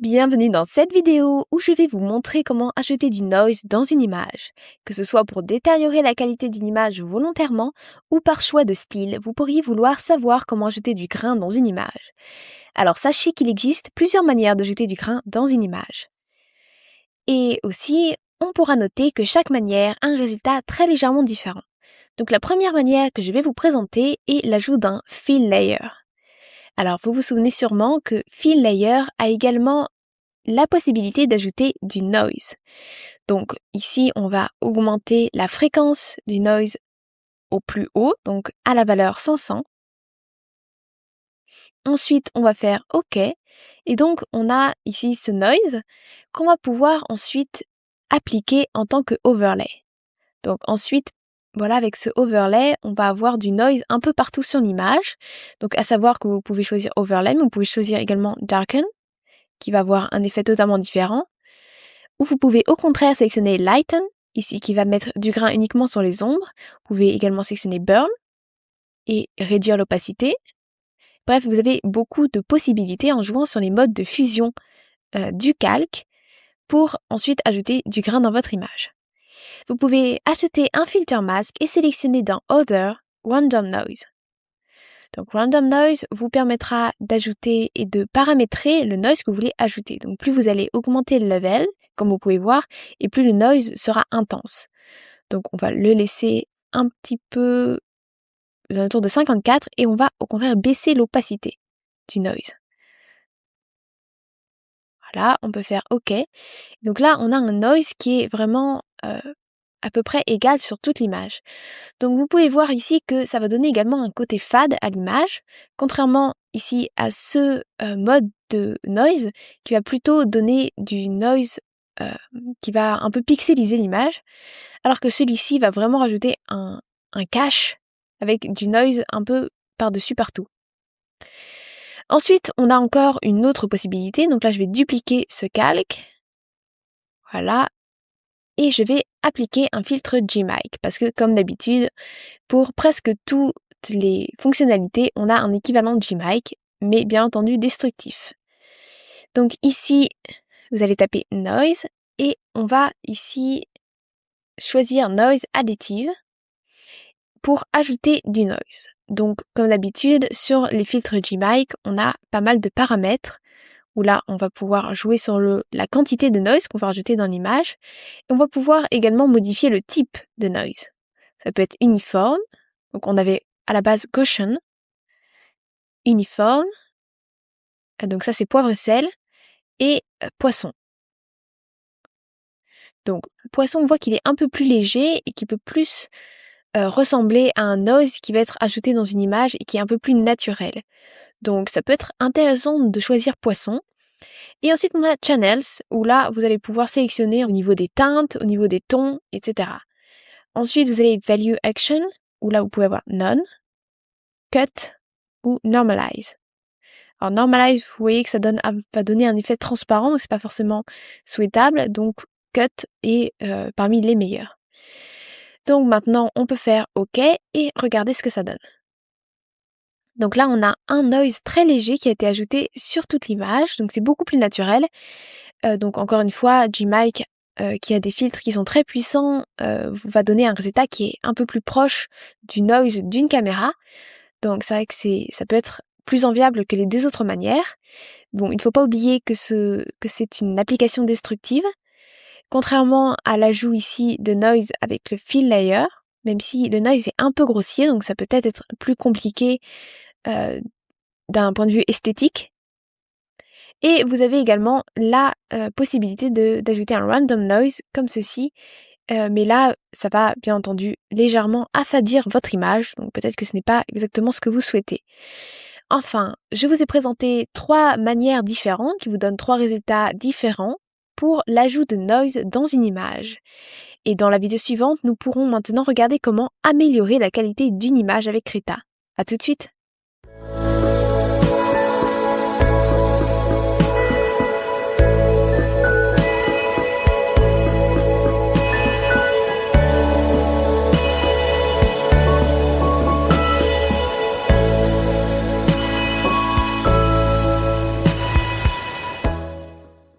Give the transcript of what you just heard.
Bienvenue dans cette vidéo où je vais vous montrer comment ajouter du noise dans une image. Que ce soit pour détériorer la qualité d'une image volontairement ou par choix de style, vous pourriez vouloir savoir comment ajouter du grain dans une image. Alors sachez qu'il existe plusieurs manières d'ajouter du grain dans une image. Et aussi, on pourra noter que chaque manière a un résultat très légèrement différent. Donc la première manière que je vais vous présenter est l'ajout d'un fill layer. Alors, vous vous souvenez sûrement que Fill Layer a également la possibilité d'ajouter du noise. Donc ici, on va augmenter la fréquence du noise au plus haut, donc à la valeur 500. Ensuite, on va faire OK. Et donc, on a ici ce noise qu'on va pouvoir ensuite appliquer en tant que overlay. Donc ensuite, voilà, avec ce overlay, on va avoir du noise un peu partout sur l'image. Donc à savoir que vous pouvez choisir overlay, mais vous pouvez choisir également darken, qui va avoir un effet totalement différent. Ou vous pouvez au contraire sélectionner lighten, ici qui va mettre du grain uniquement sur les ombres. Vous pouvez également sélectionner burn et réduire l'opacité. Bref, vous avez beaucoup de possibilités en jouant sur les modes de fusion du calque pour ensuite ajouter du grain dans votre image. Vous pouvez ajouter un filter mask et sélectionner dans Other, Random Noise. Donc Random Noise vous permettra d'ajouter et de paramétrer le noise que vous voulez ajouter. Donc plus vous allez augmenter le level, comme vous pouvez voir, et plus le noise sera intense. Donc on va le laisser un petit peu autour de 54 et on va au contraire baisser l'opacité du noise. Voilà, on peut faire OK. Donc là, on a un noise qui est vraiment à peu près égal sur toute l'image. Donc vous pouvez voir ici que ça va donner également un côté fade à l'image, contrairement ici à ce mode de noise qui va plutôt donner du noise qui va un peu pixeliser l'image, alors que celui-ci va vraiment rajouter un cache avec du noise un peu par-dessus partout. Ensuite, on a encore une autre possibilité, donc là je vais dupliquer ce calque, voilà, et je vais appliquer un filtre Gmic, parce que comme d'habitude, pour presque toutes les fonctionnalités, on a un équivalent Gmic, mais bien entendu destructif. Donc ici, vous allez taper Noise, et on va ici choisir Noise Additive pour ajouter du noise. Donc comme d'habitude, sur les filtres Gmic, on a pas mal de paramètres, où là, on va pouvoir jouer sur la quantité de noise qu'on va rajouter dans l'image. Et on va pouvoir également modifier le type de noise. Ça peut être uniforme. Donc, on avait à la base Gaussian, uniforme. Donc, ça, c'est poivre et sel. Et poisson. Donc, poisson, on voit qu'il est un peu plus léger et qui peut plus ressembler à un noise qui va être ajouté dans une image et qui est un peu plus naturel. Donc, ça peut être intéressant de choisir poisson. Et ensuite, on a Channels, où là, vous allez pouvoir sélectionner au niveau des teintes, au niveau des tons, etc. Ensuite, vous avez Value Action, où là, vous pouvez avoir None, Cut ou Normalize. Alors, Normalize, vous voyez que ça va donner un effet transparent, donc c'est pas forcément souhaitable, donc Cut est parmi les meilleurs. Donc maintenant, on peut faire OK et regarder ce que ça donne. Donc là, on a un noise très léger qui a été ajouté sur toute l'image, donc c'est beaucoup plus naturel. Donc encore une fois, Gmic, qui a des filtres qui sont très puissants, va donner un résultat qui est un peu plus proche du noise d'une caméra. Donc c'est vrai que ça peut être plus enviable que les deux autres manières. Bon, il ne faut pas oublier que c'est une application destructive, contrairement à l'ajout ici de noise avec le fill layer, même si le noise est un peu grossier, donc ça peut être plus compliqué d'un point de vue esthétique. Et vous avez également la possibilité d'ajouter un random noise comme ceci, mais là, ça va bien entendu légèrement affadir votre image, donc peut-être que ce n'est pas exactement ce que vous souhaitez. Enfin, je vous ai présenté 3 manières différentes qui vous donnent 3 résultats différents pour l'ajout de noise dans une image. Et dans la vidéo suivante, nous pourrons maintenant regarder comment améliorer la qualité d'une image avec Krita. À tout de suite!